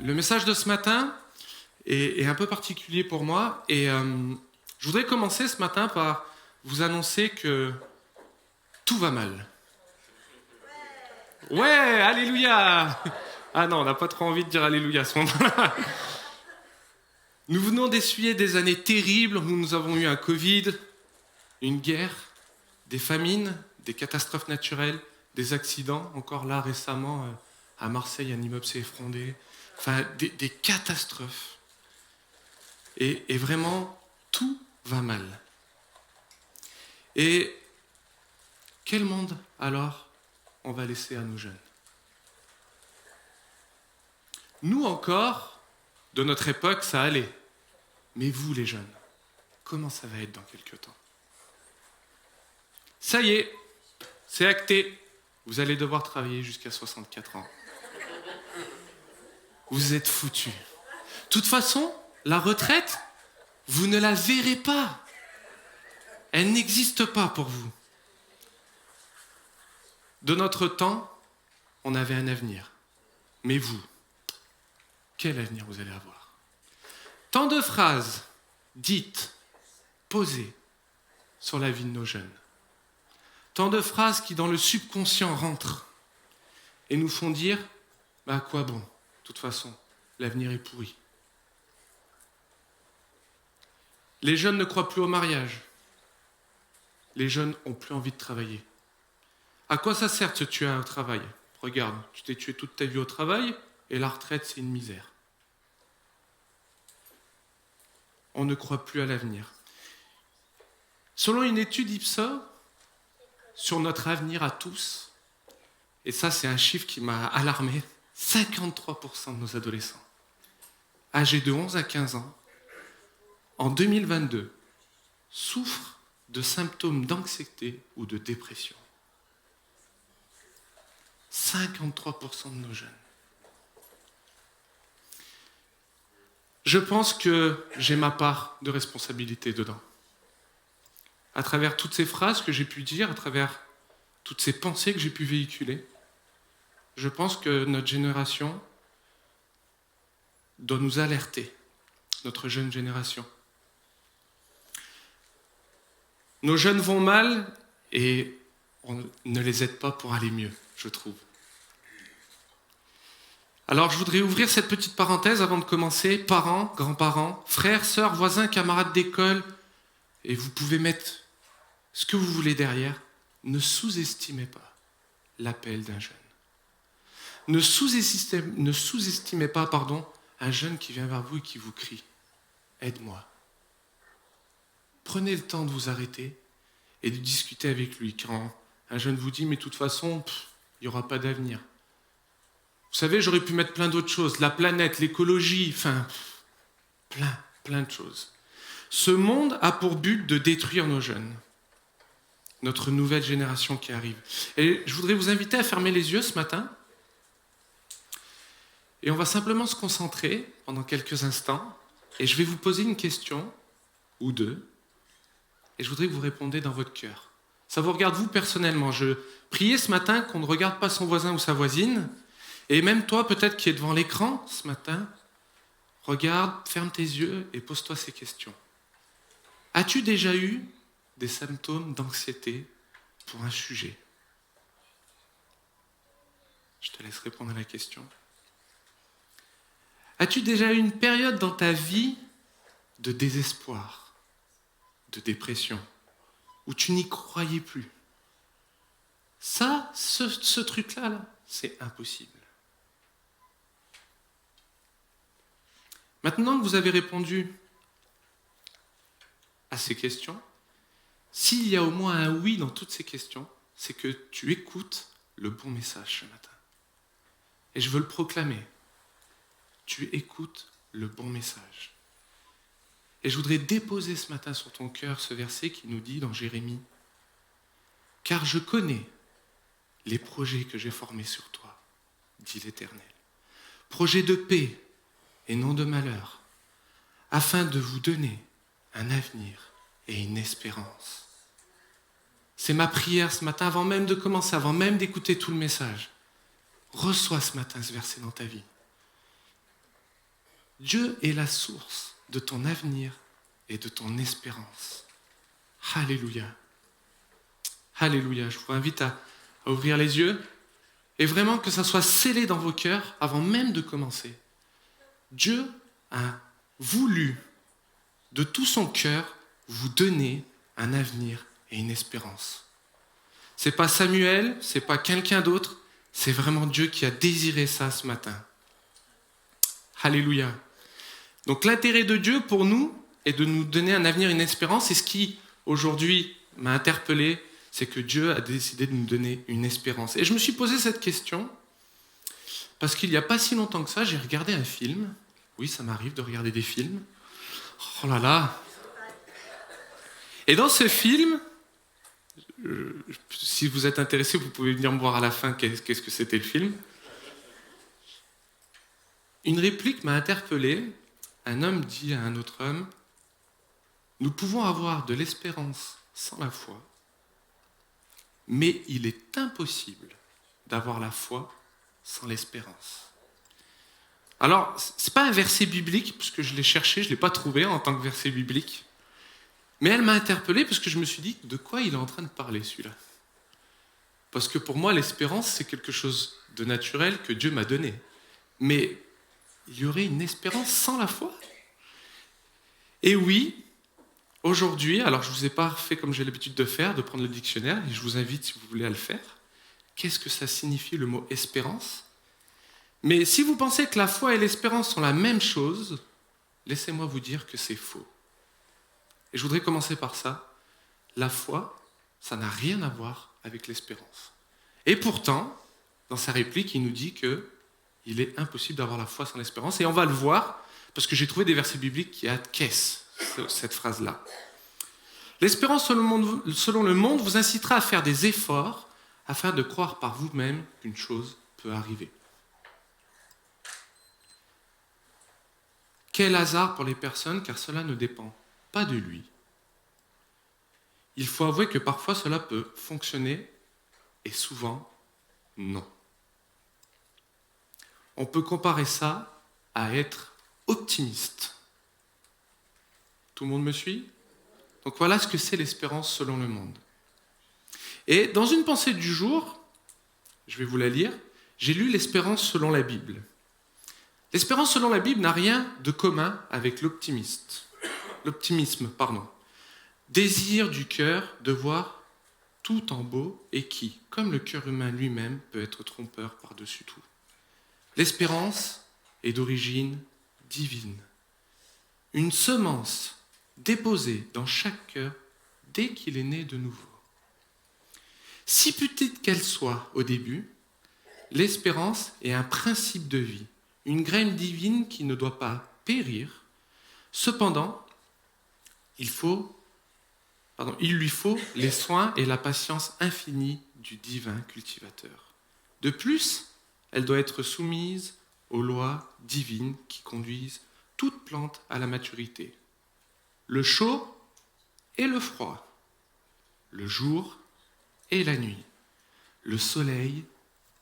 Le message de ce matin est un peu particulier pour moi et je voudrais commencer ce matin par vous annoncer que tout va mal. Ouais, alléluia! Ah non, on n'a pas trop envie de dire alléluia à ce moment-là. Nous venons d'essuyer des années terribles où nous avons eu un Covid, une guerre, des famines, des catastrophes naturelles, des accidents. Encore là, récemment, à Marseille, un immeuble s'est effondré. Enfin, des catastrophes. Et vraiment, tout va mal. Et quel monde, alors, on va laisser à nos jeunes? Nous encore, de notre époque, ça allait. Mais vous, les jeunes, comment ça va être dans quelques temps? Ça y est, c'est acté. Vous allez devoir travailler jusqu'à 64 ans. Vous êtes foutus. De toute façon, la retraite, vous ne la verrez pas. Elle n'existe pas pour vous. De notre temps, on avait un avenir. Mais vous, quel avenir vous allez avoir? Tant de phrases dites, posées sur la vie de nos jeunes. Tant de phrases qui, dans le subconscient, rentrent et nous font dire « à quoi bon? De toute façon, l'avenir est pourri. » Les jeunes ne croient plus au mariage. Les jeunes n'ont plus envie de travailler. À quoi ça sert de se tuer au travail? Regarde, tu t'es tué toute ta vie au travail et la retraite, c'est une misère. On ne croit plus à l'avenir. Selon une étude Ipsos, sur notre avenir à tous, et ça c'est un chiffre qui m'a alarmé, 53% de nos adolescents, âgés de 11 à 15 ans, en 2022, souffrent de symptômes d'anxiété ou de dépression. 53% de nos jeunes. Je pense que j'ai ma part de responsabilité dedans. À travers toutes ces phrases que j'ai pu dire, à travers toutes ces pensées que j'ai pu véhiculer, je pense que notre génération doit nous alerter, notre jeune génération. Nos jeunes vont mal et on ne les aide pas pour aller mieux, je trouve. Alors je voudrais ouvrir cette petite parenthèse avant de commencer. Parents, grands-parents, frères, sœurs, voisins, camarades d'école, et vous pouvez mettre ce que vous voulez derrière. Ne sous-estimez pas l'appel d'un jeune. Ne sous-estimez pas, un jeune qui vient vers vous et qui vous crie « Aide-moi ». Prenez le temps de vous arrêter et de discuter avec lui. Quand un jeune vous dit « Mais de toute façon, il n'y aura pas d'avenir ». Vous savez, j'aurais pu mettre plein d'autres choses. La planète, l'écologie, enfin, plein de choses. Ce monde a pour but de détruire nos jeunes. Notre nouvelle génération qui arrive. Et je voudrais vous inviter à fermer les yeux ce matin. Et on va simplement se concentrer pendant quelques instants. Et je vais vous poser une question, ou deux. Et je voudrais que vous répondiez dans votre cœur. Ça vous regarde vous personnellement. Je priais ce matin qu'on ne regarde pas son voisin ou sa voisine. Et même toi, peut-être qui es devant l'écran ce matin, regarde, ferme tes yeux et pose-toi ces questions. As-tu déjà eu des symptômes d'anxiété pour un sujet? Je te laisse répondre à la question. As-tu déjà eu une période dans ta vie de désespoir, de dépression, où tu n'y croyais plus? Ça, ce truc-là, c'est impossible. Maintenant que vous avez répondu à ces questions, s'il y a au moins un oui dans toutes ces questions, c'est que tu écoutes le bon message ce matin. Et je veux le proclamer. Tu écoutes le bon message. Et je voudrais déposer ce matin sur ton cœur ce verset qui nous dit dans Jérémie « Car je connais les projets que j'ai formés sur toi, dit l'Éternel. Projets de paix et non de malheur, afin de vous donner un avenir et une espérance. » C'est ma prière ce matin, avant même de commencer, avant même d'écouter tout le message. Reçois ce matin ce verset dans ta vie. Dieu est la source de ton avenir et de ton espérance. Alléluia. Alléluia. Je vous invite à ouvrir les yeux et vraiment que ça soit scellé dans vos cœurs avant même de commencer. Dieu a voulu de tout son cœur vous donner un avenir et une espérance. C'est pas Samuel, c'est pas quelqu'un d'autre, c'est vraiment Dieu qui a désiré ça ce matin. Alléluia. Donc l'intérêt de Dieu pour nous est de nous donner un avenir et une espérance. Et ce qui aujourd'hui m'a interpellé, c'est que Dieu a décidé de nous donner une espérance. Et je me suis posé cette question parce qu'il n'y a pas si longtemps que ça, j'ai regardé un film. Oui, ça m'arrive de regarder des films. Oh là là. Et dans ce film, si vous êtes intéressé, vous pouvez venir me voir à la fin qu'est-ce que c'était le film. Une réplique m'a interpellé. Un homme dit à un autre homme, « Nous pouvons avoir de l'espérance sans la foi, mais il est impossible d'avoir la foi sans l'espérance. » Alors, ce n'est pas un verset biblique, puisque je l'ai cherché, je ne l'ai pas trouvé en tant que verset biblique, mais elle m'a interpellé parce que je me suis dit, de quoi il est en train de parler celui-là ? Parce que pour moi, l'espérance, c'est quelque chose de naturel que Dieu m'a donné. Mais il y aurait une espérance sans la foi ? Et oui, aujourd'hui, alors je ne vous ai pas fait comme j'ai l'habitude de faire, de prendre le dictionnaire, et je vous invite, si vous voulez, à le faire. Qu'est-ce que ça signifie le mot espérance ? Mais si vous pensez que la foi et l'espérance sont la même chose, laissez-moi vous dire que c'est faux. Et je voudrais commencer par ça. La foi, ça n'a rien à voir avec l'espérance. Et pourtant, dans sa réplique, il nous dit qu'il est impossible d'avoir la foi sans l'espérance. Et on va le voir, parce que j'ai trouvé des versets bibliques qui acquiescent cette phrase-là. L'espérance selon le monde vous incitera à faire des efforts afin de croire par vous-même qu'une chose peut arriver. Quel hasard pour les personnes, car cela ne dépend pas de lui. Il faut avouer que parfois cela peut fonctionner et souvent non. On peut comparer ça à être optimiste. Tout le monde me suit ? Donc voilà ce que c'est l'espérance selon le monde. Et dans une pensée du jour, je vais vous la lire, j'ai lu l'espérance selon la Bible. L'espérance selon la Bible n'a rien de commun avec l'optimisme. Désir du cœur de voir tout en beau et qui, comme le cœur humain lui-même, peut être trompeur par-dessus tout. L'espérance est d'origine divine. Une semence déposée dans chaque cœur dès qu'il est né de nouveau. Si petite qu'elle soit au début, l'espérance est un principe de vie, une graine divine qui ne doit pas périr. Cependant, il lui faut les soins et la patience infinie du divin cultivateur. De plus, elle doit être soumise aux lois divines qui conduisent toute plante à la maturité. Le chaud et le froid, le jour et la nuit, le soleil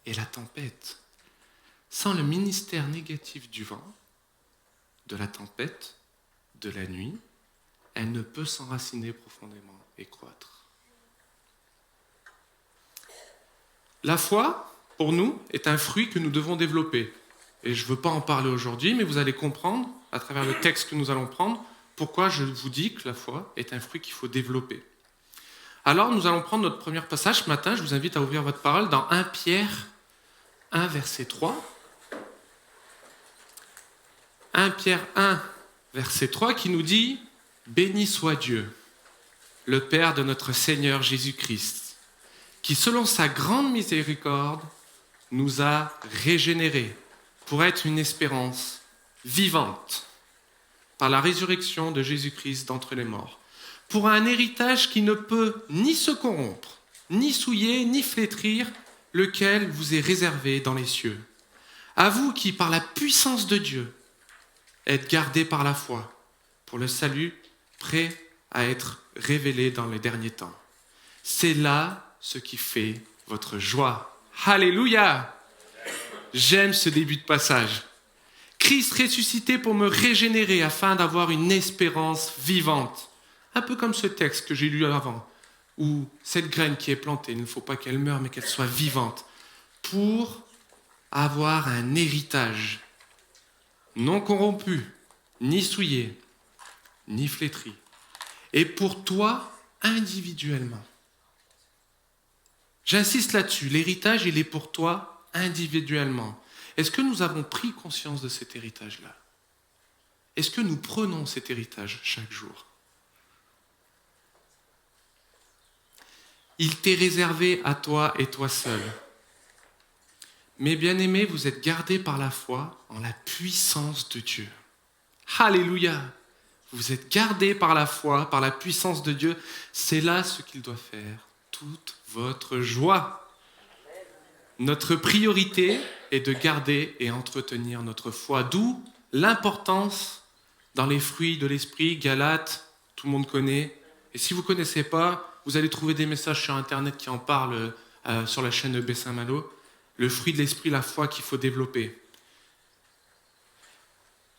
et la tempête. Sans le ministère négatif du vent, de la tempête, de la nuit, elle ne peut s'enraciner profondément et croître. La foi, pour nous, est un fruit que nous devons développer. Et je ne veux pas en parler aujourd'hui, mais vous allez comprendre, à travers le texte que nous allons prendre, pourquoi je vous dis que la foi est un fruit qu'il faut développer. Alors, nous allons prendre notre premier passage ce matin. Je vous invite à ouvrir votre parole dans 1 Pierre 1, verset 3. 1 Pierre 1, verset 3, qui nous dit « Béni soit Dieu, le Père de notre Seigneur Jésus-Christ, qui, selon sa grande miséricorde, nous a régénérés pour être une espérance vivante par la résurrection de Jésus-Christ d'entre les morts, pour un héritage qui ne peut ni se corrompre, ni souiller, ni flétrir, lequel vous est réservé dans les cieux. À vous qui, par la puissance de Dieu, êtes gardés par la foi pour le salut prêt à être révélé dans les derniers temps. C'est là ce qui fait votre joie. Alléluia! J'aime ce début de passage. Christ ressuscité pour me régénérer afin d'avoir une espérance vivante. Un peu comme ce texte que j'ai lu avant, où cette graine qui est plantée, il ne faut pas qu'elle meure, mais qu'elle soit vivante, pour avoir un héritage non corrompu, ni souillé, ni flétri. Et pour toi, individuellement. J'insiste là-dessus, l'héritage, il est pour toi individuellement. Est-ce que nous avons pris conscience de cet héritage-là? Est-ce que nous prenons cet héritage chaque jour? Il t'est réservé à toi et toi seul. Mes bien-aimés, vous êtes gardés par la foi en la puissance de Dieu. Alléluia! Vous êtes gardés par la foi, par la puissance de Dieu. C'est là ce qu'il doit faire toute votre joie. Notre priorité est de garder et entretenir notre foi. D'où l'importance dans les fruits de l'esprit, Galates, tout le monde connaît. Et si vous ne connaissez pas, vous allez trouver des messages sur Internet qui en parlent sur la chaîne EB Saint-Malo. Le fruit de l'esprit, la foi qu'il faut développer.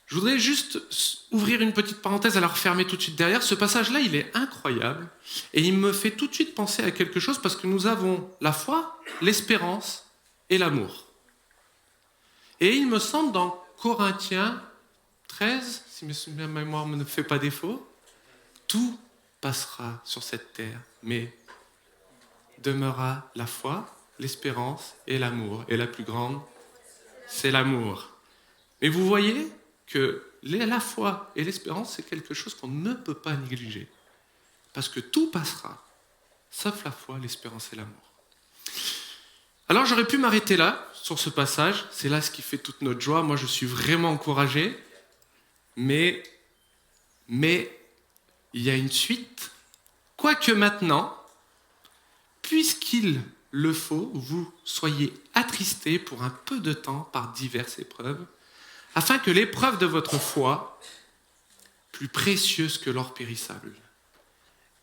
Je voudrais juste ouvrir une petite parenthèse, à la refermer tout de suite derrière. Ce passage-là, il est incroyable et il me fait tout de suite penser à quelque chose parce que nous avons la foi, l'espérance et l'amour. Et il me semble dans Corinthiens 13, si ma mémoire ne me fait pas défaut, tout passera sur cette terre, mais demeurera la foi, l'espérance et l'amour. Et la plus grande, c'est l'amour. Mais vous voyez que la foi et l'espérance, c'est quelque chose qu'on ne peut pas négliger. Parce que tout passera, sauf la foi, l'espérance et l'amour. Alors j'aurais pu m'arrêter là, sur ce passage. C'est là ce qui fait toute notre joie. Moi, je suis vraiment encouragé. Mais il y a une suite. Quoique maintenant, puisqu'il le faut, vous soyez attristés pour un peu de temps par diverses épreuves, afin que l'épreuve de votre foi, plus précieuse que l'or périssable,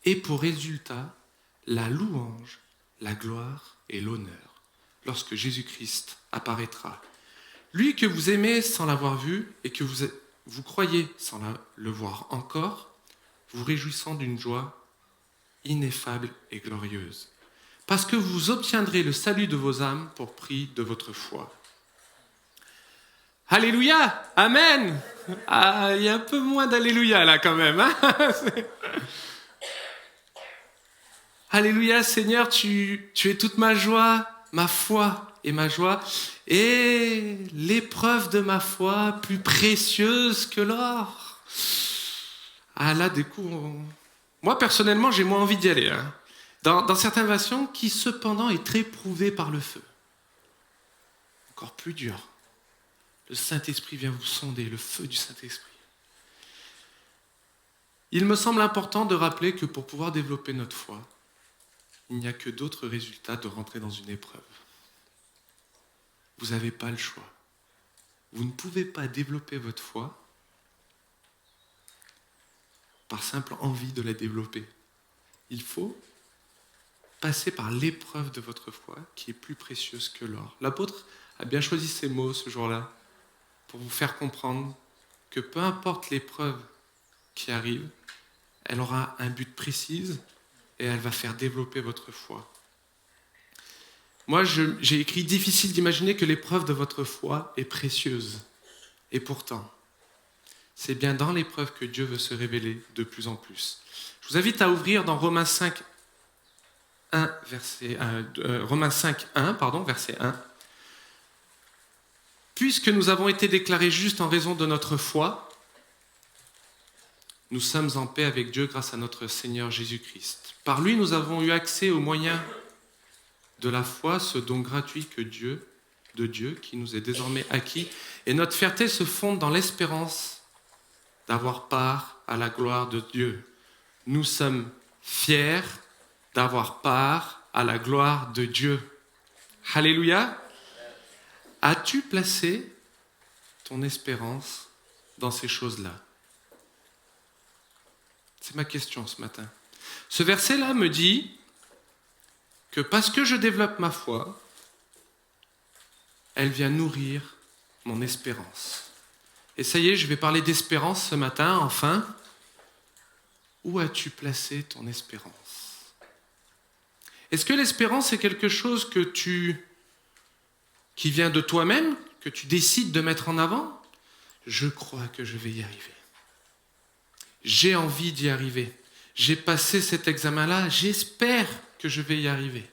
ait pour résultat la louange, la gloire et l'honneur, lorsque Jésus-Christ apparaîtra. Lui que vous aimez sans l'avoir vu et que vous croyez sans le voir encore, vous réjouissant d'une joie ineffable et glorieuse, parce que vous obtiendrez le salut de vos âmes pour prix de votre foi. Alléluia, amen. Ah, il y a un peu moins d'alléluia là quand même. Hein. Alléluia, Seigneur, tu es toute ma joie, ma foi et ma joie, et l'épreuve de ma foi plus précieuse que l'or. Ah là, du coup, moi personnellement, j'ai moins envie d'y aller. Hein. Dans certaines versions, qui cependant est très prouvée par le feu. Encore plus dur. Le Saint-Esprit vient vous sonder, le feu du Saint-Esprit. Il me semble important de rappeler que pour pouvoir développer notre foi, il n'y a que d'autres résultats de rentrer dans une épreuve. Vous n'avez pas le choix. Vous ne pouvez pas développer votre foi par simple envie de la développer. Il faut passer par l'épreuve de votre foi qui est plus précieuse que l'or. L'apôtre a bien choisi ces mots ce jour-là pour vous faire comprendre que peu importe l'épreuve qui arrive, elle aura un but précis et elle va faire développer votre foi. Moi, j'ai écrit « Difficile d'imaginer que l'épreuve de votre foi est précieuse. » Et pourtant, c'est bien dans l'épreuve que Dieu veut se révéler de plus en plus. Je vous invite à ouvrir dans Romains 5, 1, verset 1. Puisque nous avons été déclarés justes en raison de notre foi, nous sommes en paix avec Dieu grâce à notre Seigneur Jésus-Christ. Par lui, nous avons eu accès au moyen de la foi, ce don gratuit de Dieu qui nous est désormais acquis. Et notre fierté se fonde dans l'espérance d'avoir part à la gloire de Dieu. Nous sommes fiers d'avoir part à la gloire de Dieu. Alléluia. As-tu placé ton espérance dans ces choses-là? C'est ma question ce matin. Ce verset-là me dit que parce que je développe ma foi, elle vient nourrir mon espérance. Et ça y est, je vais parler d'espérance ce matin, enfin. Où as-tu placé ton espérance? Est-ce que l'espérance est quelque chose qui vient de toi-même, que tu décides de mettre en avant? Je crois que je vais y arriver. J'ai envie d'y arriver. J'ai passé cet examen-là, j'espère que je vais y arriver.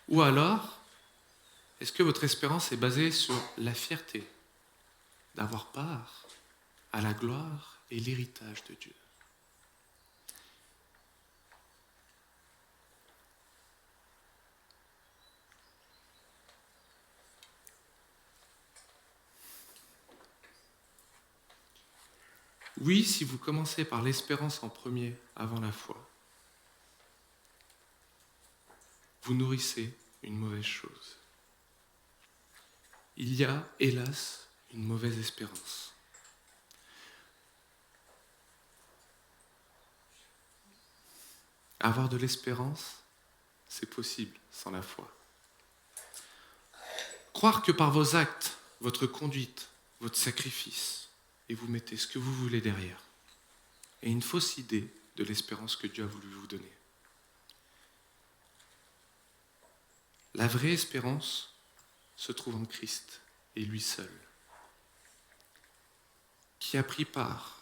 Ou alors, est-ce que votre espérance est basée sur la fierté d'avoir part à la gloire et l'héritage de Dieu? Oui, si vous commencez par l'espérance en premier avant la foi, vous nourrissez une mauvaise chose. Il y a, hélas, une mauvaise espérance. Avoir de l'espérance, c'est possible sans la foi. Croire que par vos actes, votre conduite, votre sacrifice, et vous mettez ce que vous voulez derrière, est une fausse idée de l'espérance que Dieu a voulu vous donner. La vraie espérance se trouve en Christ et lui seul, qui a pris part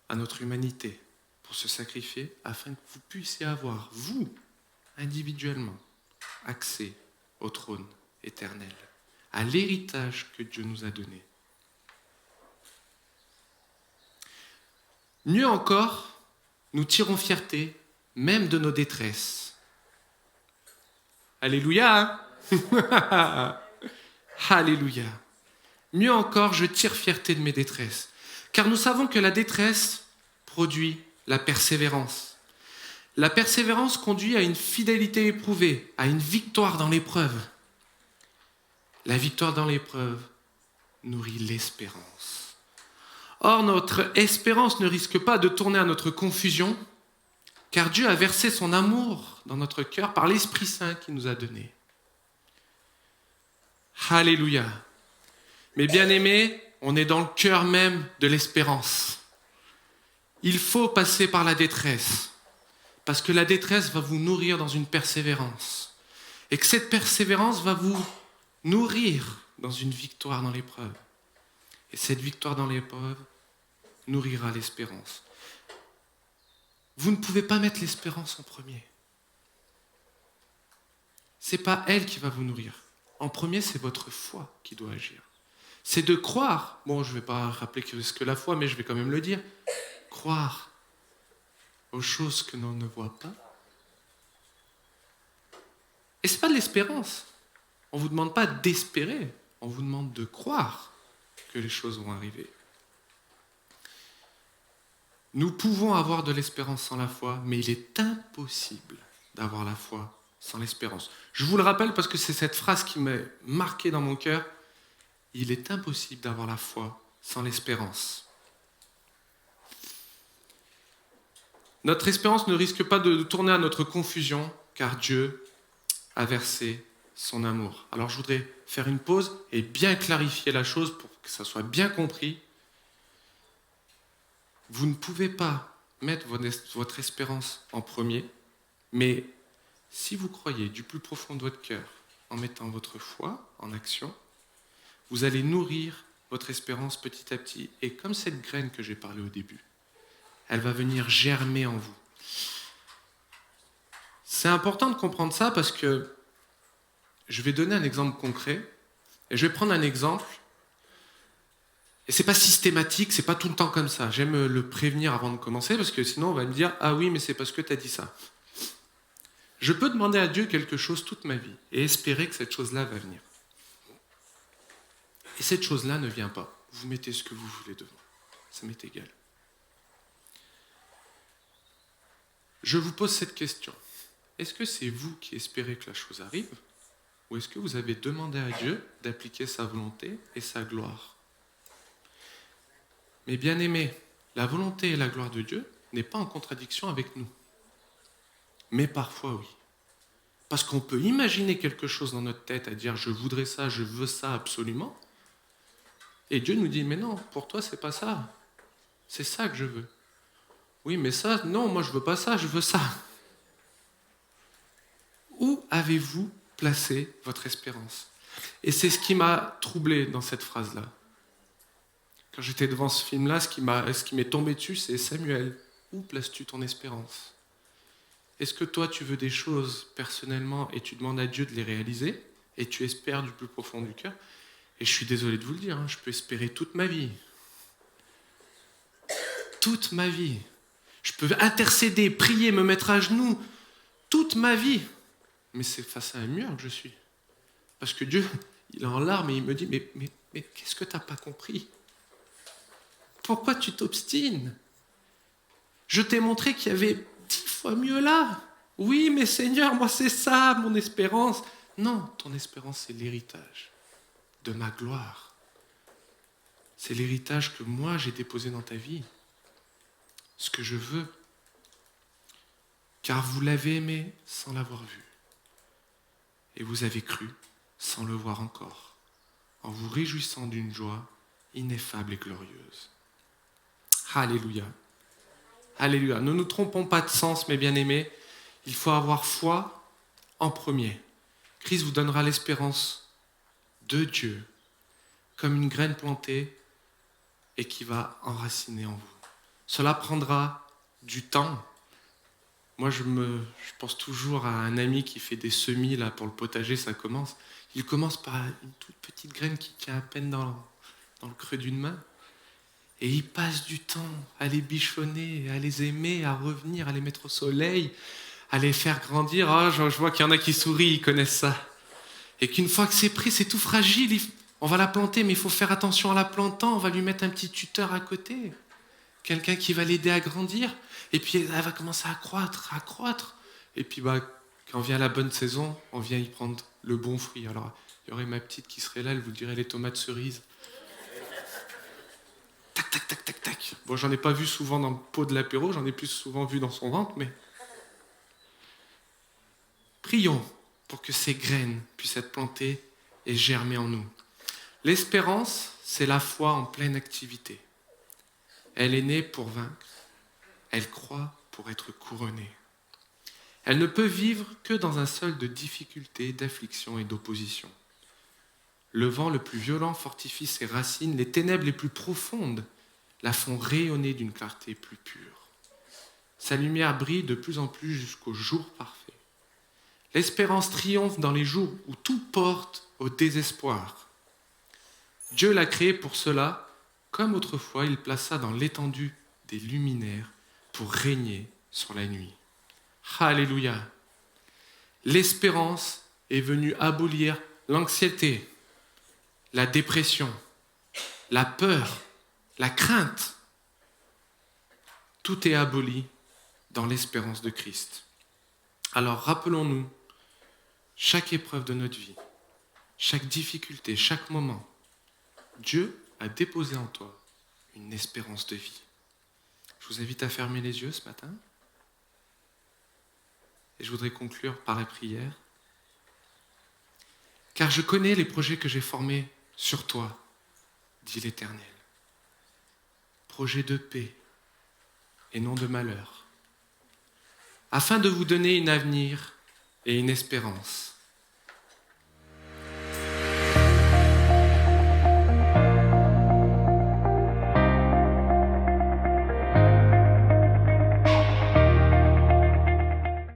à notre humanité pour se sacrifier afin que vous puissiez avoir, vous, individuellement, accès au trône éternel, à l'héritage que Dieu nous a donné. Mieux encore, nous tirons fierté même de nos détresses. Alléluia, hein? Alléluia. Mieux encore, je tire fierté de mes détresses. Car nous savons que la détresse produit la persévérance. La persévérance conduit à une fidélité éprouvée, à une victoire dans l'épreuve. La victoire dans l'épreuve nourrit l'espérance. Or, notre espérance ne risque pas de tourner à notre confusion, car Dieu a versé son amour dans notre cœur par l'Esprit Saint qu'il nous a donné. Alléluia. Mes bien-aimés, on est dans le cœur même de l'espérance. Il faut passer par la détresse, parce que la détresse va vous nourrir dans une persévérance, et que cette persévérance va vous nourrir dans une victoire dans l'épreuve. Et cette victoire dans l'épreuve nourrira l'espérance. Vous ne pouvez pas mettre l'espérance en premier. Ce n'est pas elle qui va vous nourrir. En premier, c'est votre foi qui doit agir. C'est de croire, bon, je ne vais pas rappeler ce que la foi, mais je vais quand même le dire, croire aux choses que l'on ne voit pas. Et ce n'est pas de l'espérance. On ne vous demande pas d'espérer, on vous demande de croire que les choses vont arriver. Nous pouvons avoir de l'espérance sans la foi, mais il est impossible d'avoir la foi sans l'espérance. Je vous le rappelle parce que c'est cette phrase qui m'est marquée dans mon cœur. Il est impossible d'avoir la foi sans l'espérance. Notre espérance ne risque pas de tourner à notre confusion, car Dieu a versé son amour. Alors je voudrais faire une pause et bien clarifier la chose pour que ça soit bien compris. Vous ne pouvez pas mettre votre espérance en premier, mais si vous croyez du plus profond de votre cœur, en mettant votre foi en action, vous allez nourrir votre espérance petit à petit. Et comme cette graine que j'ai parlé au début, elle va venir germer en vous. C'est important de comprendre ça parce que je vais donner un exemple concret. Et je vais prendre un exemple. Et c'est pas systématique, c'est pas tout le temps comme ça. J'aime le prévenir avant de commencer parce que sinon on va me dire « Ah oui, mais c'est parce que tu as dit ça ». Je peux demander à Dieu quelque chose toute ma vie et espérer que cette chose-là va venir. Et cette chose-là ne vient pas. Vous mettez ce que vous voulez devant. Ça m'est égal. Je vous pose cette question. Est-ce que c'est vous qui espérez que la chose arrive ou est-ce que vous avez demandé à Dieu d'appliquer sa volonté et sa gloire? Mais bien aimés, la volonté et la gloire de Dieu n'est pas en contradiction avec nous. Mais parfois oui. Parce qu'on peut imaginer quelque chose dans notre tête, à dire je voudrais ça, je veux ça absolument. Et Dieu nous dit, mais non, pour toi, c'est pas ça. C'est ça que je veux. Oui, mais ça, non, moi je veux pas ça, je veux ça. Où avez-vous placé votre espérance? Et c'est ce qui m'a troublé dans cette phrase-là. Quand j'étais devant ce film-là, ce qui m'est tombé dessus, c'est Samuel, où places-tu ton espérance? Est-ce que toi, tu veux des choses personnellement et tu demandes à Dieu de les réaliser et tu espères du plus profond du cœur? Et je suis désolé de vous le dire, je peux espérer toute ma vie. Toute ma vie. Je peux intercéder, prier, me mettre à genoux toute ma vie. Mais c'est face à un mur que je suis. Parce que Dieu, il est en larmes et il me dit, mais qu'est-ce que tu n'as pas compris? Pourquoi tu t'obstines? Je t'ai montré qu'il y avait 10 fois mieux là. Oui, mais Seigneur, moi c'est ça, mon espérance. Non, ton espérance, c'est l'héritage de ma gloire. C'est l'héritage que moi j'ai déposé dans ta vie. Ce que je veux. Car vous l'avez aimé sans l'avoir vu. Et vous avez cru sans le voir encore, en vous réjouissant d'une joie ineffable et glorieuse. Alléluia. Alléluia. Ne nous trompons pas de sens, mes bien-aimés. Il faut avoir foi en premier. Christ vous donnera l'espérance de Dieu, comme une graine plantée et qui va enraciner en vous. Cela prendra du temps. Moi, je pense toujours à un ami qui fait des semis là, pour le potager, ça commence. Il commence par une toute petite graine qui tient à peine dans le creux d'une main. Et il passe du temps à les bichonner, à les aimer, à revenir, à les mettre au soleil, à les faire grandir. Je vois qu'il y en a qui sourient, ils connaissent ça. Et qu'une fois que c'est pris, c'est tout fragile. On va la planter, mais il faut faire attention en la plantant. On va lui mettre un petit tuteur à côté. Quelqu'un qui va l'aider à grandir. Et puis elle va commencer à croître. Et puis quand vient la bonne saison, on vient y prendre le bon fruit. Alors il y aurait ma petite qui serait là, elle vous dirait les tomates cerises. Tac, tac, tac, tac, tac. Bon, j'en ai pas vu souvent dans le pot de l'apéro, j'en ai plus souvent vu dans son ventre, mais... Prions pour que ces graines puissent être plantées et germer en nous. L'espérance, c'est la foi en pleine activité. Elle est née pour vaincre. Elle croit pour être couronnée. Elle ne peut vivre que dans un sol de difficultés, d'affliction et d'opposition. Le vent le plus violent fortifie ses racines, les ténèbres les plus profondes la font rayonner d'une clarté plus pure. Sa lumière brille de plus en plus jusqu'au jour parfait. L'espérance triomphe dans les jours où tout porte au désespoir. Dieu l'a créé pour cela, comme autrefois il plaça dans l'étendue des luminaires pour régner sur la nuit. Alléluia. L'espérance est venue abolir l'anxiété, la dépression, la peur, la crainte. Tout est aboli dans l'espérance de Christ. Alors rappelons-nous, chaque épreuve de notre vie, chaque difficulté, chaque moment, Dieu a déposé en toi une espérance de vie. Je vous invite à fermer les yeux ce matin. Et je voudrais conclure par la prière. Car je connais les projets que j'ai formés sur toi, dit l'Éternel. Projets de paix et non de malheur, afin de vous donner un avenir et une espérance.